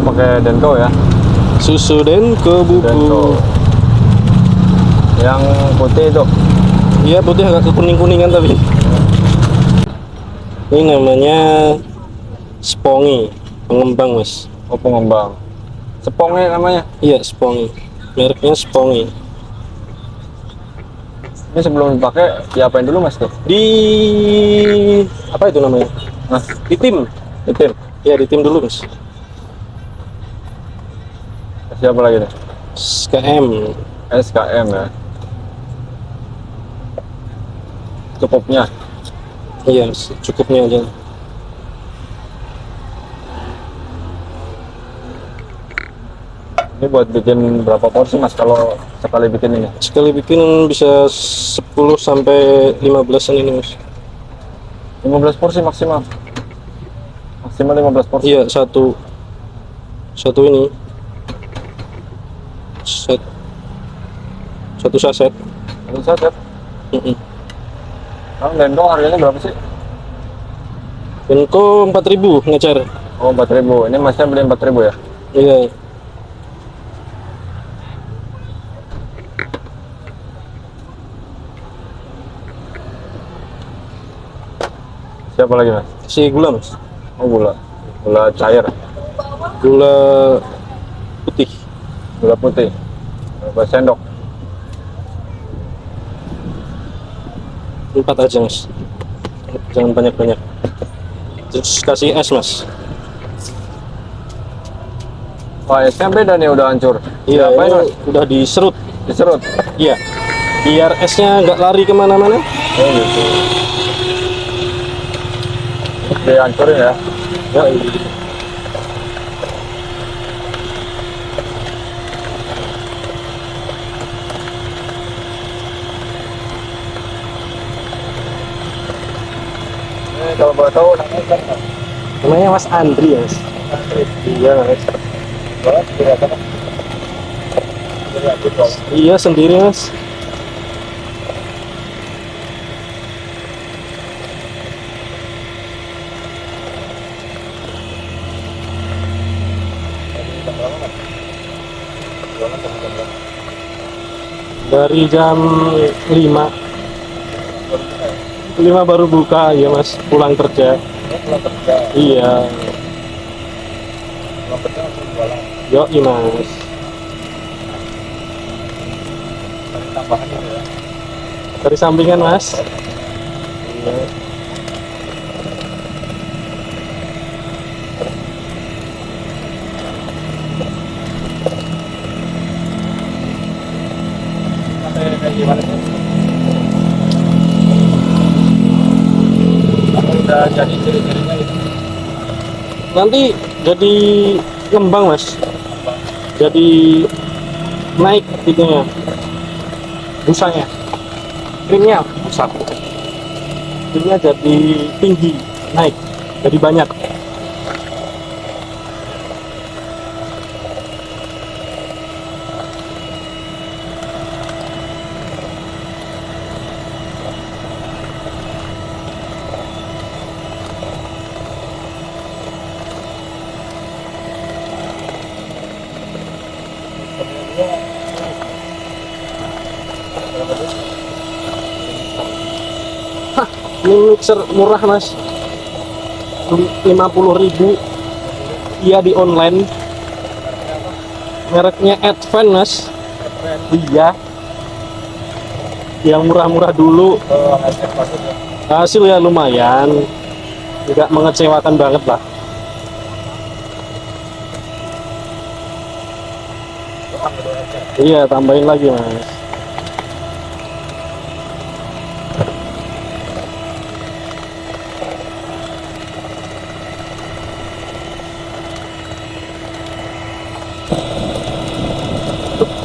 pakai Denko ya. Susu Denko bubu. Denko. Yang putih itu. Iya putih agak kekuning-kuningan tapi. Ini namanya Spongy, pengembang mas. Oh pengembang. Sepongnya namanya. Iya Spongy, mereknya Spongy. Ini sebelum dipakai diapain dulu mas tuh? Di apa itu namanya? Nah, Di tim. itu Ya di tim dulu mas. siapa lagi nih? SKM. SKM ya. Cukupnya. Iya cukupnya aja. Ini buat bikin berapa porsi mas kalau sekali bikin ini? Sekali bikin bisa 10 sampai 15-an ini mas. 15 porsi maksimal. Maksimal 15 porsi. Iya satu ini satu saset. Ini saja. Sekarang Denko harganya berapa sih? Denko 4.000 ngecer. Oh 4.000. Ini masnya beli 4.000 ya? Iya. Siapa lagi mas? Si gula mas. Oh gula. Gula cair. Gula putih. Gula putih. Berapa sendok? 4 aja mas. Jangan banyak-banyak. Terus kasih es mas. Wah esnya beda nih udah hancur. Iya Diapain, ini mas? udah diserut. Diserut? Iya. Biar esnya nggak lari kemana-mana. Oh gitu. Dihancurin ya? Ya ini. Kalau boleh tahu namanya siapa? Namanya Mas Andri ya mas. Iya mas. Iya sendiri mas. Dari jam 5 baru buka ya mas, pulang kerja. Pulang kerja. Iya. Pulang kerja langsung jualan. Yuk mas. Cari tambahan gitu ya? Dari sampingan mas. Iya. Kayak gimana sih? Kalau udah jadi ciri-cirinya gitu. Nanti jadi ngembang mas. Jadi naik itunya, busanya. Krimnya busa. Krimnya jadi tinggi, naik, jadi banyak. Hah, ini mixer murah mas, 50.000. Iya di online. Mereknya Advent mas. Iya. Yang murah-murah dulu. Hasil maksudnya. Hasil ya lumayan, tidak mengecewakan banget lah. Iya tambahin lagi mas.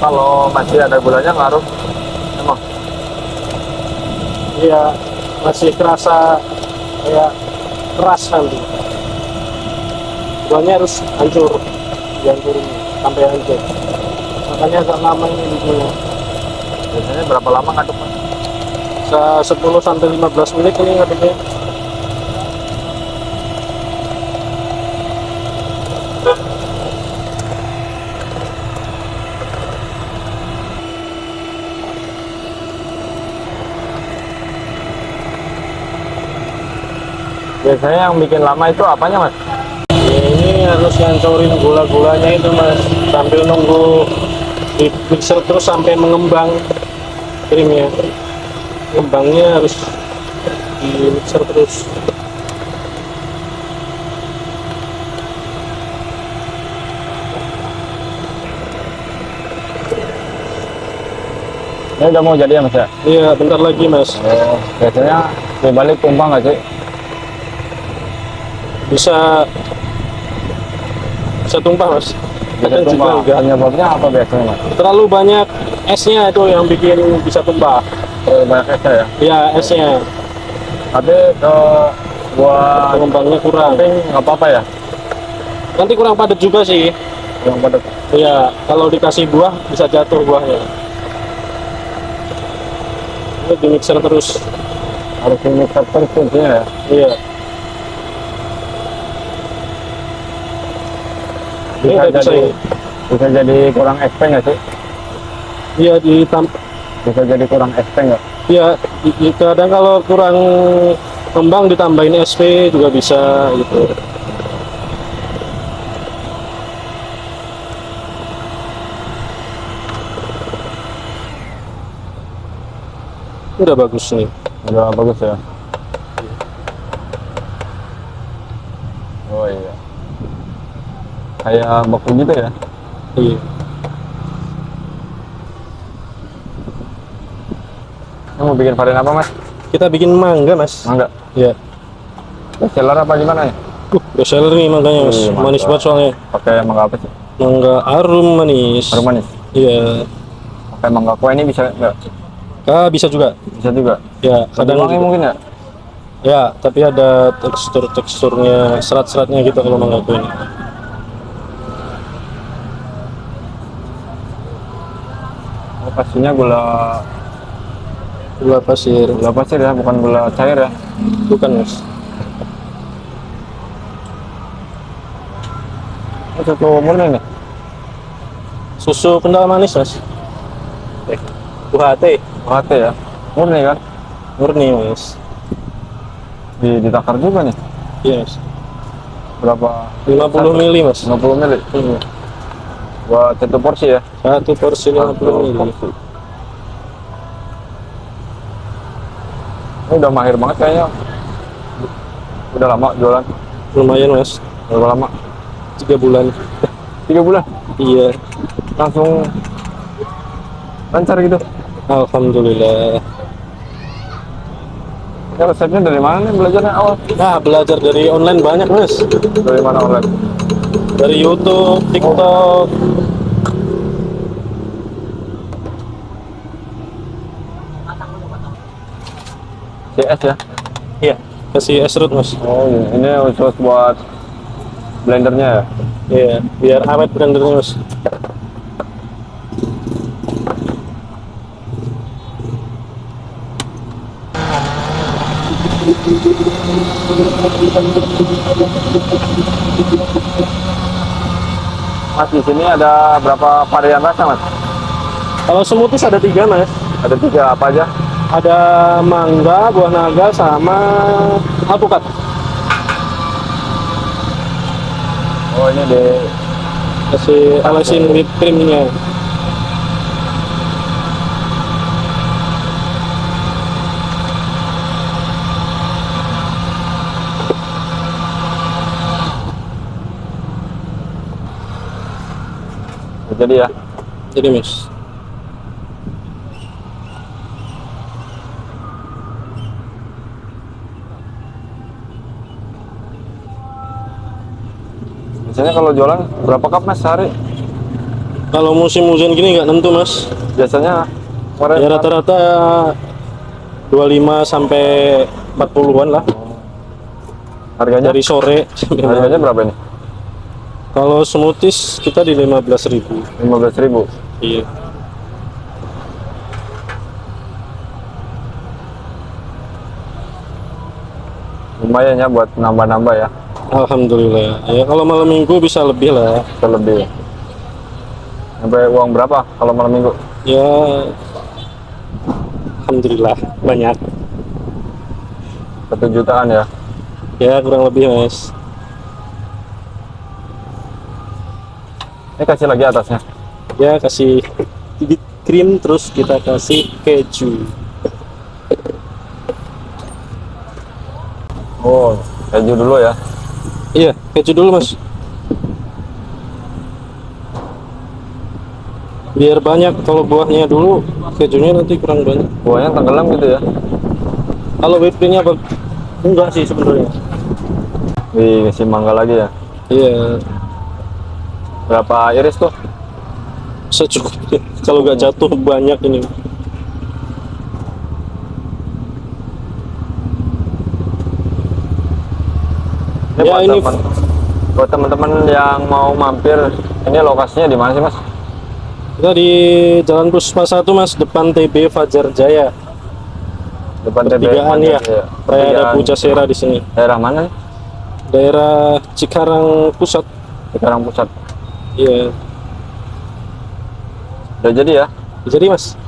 Kalau masih ada gulanya ngaruh emang. Iya masih kerasa kayak keras nanti. Gulanya harus hancur, dihancurin sampai hancur. Makanya agak lama ini bikinnya. Biasanya berapa lama ngaduk mas? Bisa 10 sampai 15 menit ini ngaduknya. biasanya yang bikin lama itu apanya mas? Ya, ini harus ngancurin gula-gulanya itu mas, sambil nunggu di mixer terus sampai mengembang krimnya. Ngembangnya harus di mixer terus. Ini udah mau jadi ya mas ya? Iya, bentar lagi mas. Oh, biasanya dibalik tumpah nggak sih? Bisa bisa tumpah mas. Bisa Kadang juga tumpah. enggak. Penyebabnya apa biasanya mas? Terlalu banyak esnya itu yang bikin bisa tumpah. Terlalu banyak esnya ya? Ya esnya, Tapi buat pengembangnya kurang. topping nggak apa-apa ya? Nanti kurang padat juga sih. Yang padat. Iya, kalau dikasih buah bisa jatuh buahnya. Ini di mixer terus. Harus di mixer terus kuncinya ya? Iya. Ini Bisa nggak bisa jadi, ini. bisa jadi kurang SP nggak sih? Iya Bisa jadi kurang SP nggak? iya, kadang kalau kurang kembang ditambahin SP juga bisa gitu. Udah bagus nih. Udah bagus ya? Oh iya. Kayak beku gitu ya? Iya. Ini mau bikin varian apa mas? Kita bikin mangga mas. Mangga? Iya. Seller apa gimana ya? Best seller nih mangganya mas. Iya, Manis mantap. banget soalnya. Pakai mangga apa sih? Mangga arum manis. Baru manis? Iya. Pakai mangga kue ini bisa nggak? Bisa juga. Bisa juga? Ya, kadang Wangi juga. mungkin ya? Ya, tapi ada teksturnya, serat-seratnya gitu kalau mangga kue ini. Oh, pastinya gula Gula pasir, ya, bukan gula cair ya? bukan mas. Ini susu murni nih? Susu kental manis mas. UHT, UHT ya? Murni kan? murni mas. Ditakar juga nih? Iya mas. Berapa? 50 mili mas. 50 mili? Buat satu porsi ya? Satu porsi 50 Satu mili. porsi. Ini udah mahir banget kayaknya. Udah lama jualan? Lumayan mas. Berapa lama? 3 bulan. 3 bulan? Iya. Langsung lancar gitu? Alhamdulillah. Ya, resepnya dari mana nih belajarnya awal? Nah, belajar dari online banyak mas. Dari mana online? Dari YouTube, TikTok. CS ya? Iya. Kasih es serut mas. Oh iya, ini khusus buat blendernya ya? Iya, biar awet blendernya mas. Mas, di sini ada berapa varian rasa mas? Kalau smoothies ada 3 mas. Ada 3 apa aja? Ada mangga, buah naga, sama alpukat. Oh ini di Kasih olesin whipped creamnya. jadi ya? Jadi mas. Biasanya kalau jualan berapa cup mas sehari? Kalau musim hujan gini nggak nentu mas. Biasanya kemarin Ya rata-rata 25 sampai 40-an lah. harganya? Dari sore sampai malam. Harganya berapa ini? Kalau smoothies kita di 15.000. 15.000. Iya. Lumayan ya buat nambah-nambah ya. Alhamdulillah. Ya kalau malam minggu bisa lebih lah. Terlebih. Sampai uang berapa kalau malam minggu? Ya alhamdulillah banyak. 1 jutaan ya? Ya kurang lebih mas. Ini kasih lagi atasnya. Ya kasih bibit krim, terus kita kasih keju. Oh, keju dulu ya. Iya, keju dulu mas. Biar banyak, kalau buahnya dulu, kejunya nanti kurang banyak. Buahnya tenggelam gitu ya. Kalau whipped creamnya apa? Enggak sih sebenarnya. Dikasih mangga lagi ya. Iya, Berapa iris tuh? secukupnya. Kalau nggak jatuh banyak ini. Ini Ya, ini buat teman-teman yang mau mampir, ini lokasinya di mana sih mas? kita di Jalan Puspa 1 mas, depan TB Fajar Jaya. Depan TB Pertigaan ya. Fajar, Kayak ada pertigaan. Pucasera di sini. Daerah mana nih? Daerah Cikarang Pusat. Sekarang pusat. Iya. Udah jadi ya? Jadi mas,